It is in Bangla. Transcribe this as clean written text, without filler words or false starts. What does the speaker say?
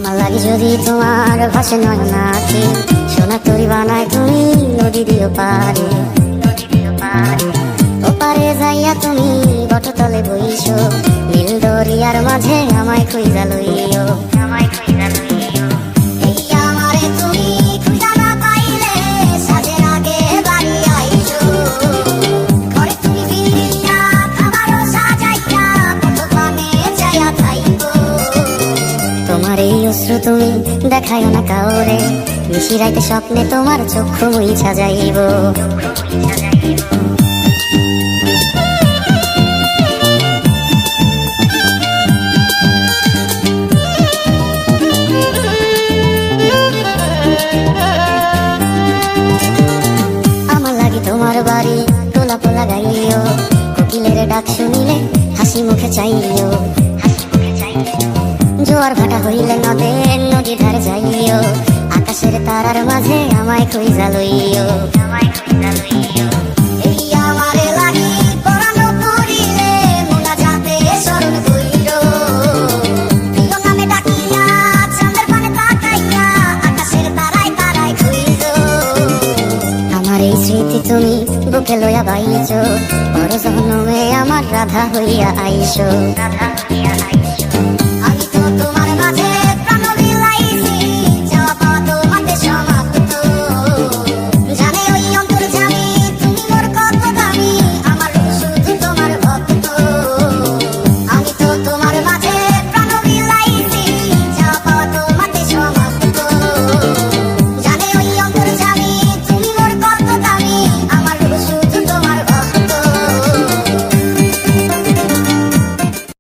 আমার লাগে যদি তোমার ভাষে নয় নাকি সোনা তরি বানায় তুমি নদী দিও পারে ওপারে যাইয়া তুমি বটতলে বইছো নীল দরিয়ার মাঝে আমায় খুঁজা লইও এই আমারে তুমি খুঁজা না পাইলে সাজের আগে বাড়ি আইছো ঘরে তুমি ফিরিয়া খাবারও সাজাইয়া কত পানে যাইয়া খাইবো তোমার এই অশ্রু তুমি দেখাইও না কাউরে নিশি রাইতে স্বপ্নে তোমার চক্ষু মুইছা যাইব আমার লাগি তোমার বাড়ি গোলাপ লাগাইও কোকিলের ডাক শুনিলে হাসি মুখে চাইও জোয়ার ভাটা হইলে নদী ধারে যাইও আকাশের তারার মাঝে আমায় খুঁজা লইও এই আমারে লাগি পরানো করিলে মোনাজাতে স্মরণ কইরো প্রিয় নামে ডাকিয়া চাঁদের পানে তাকাইয়া আকাশের তারায় তারায় খুঁজো আমার এই স্মৃতি তুমি বুকে লইয়া বাইছো পর জন্মে আমার রাধা হইয়া আইসো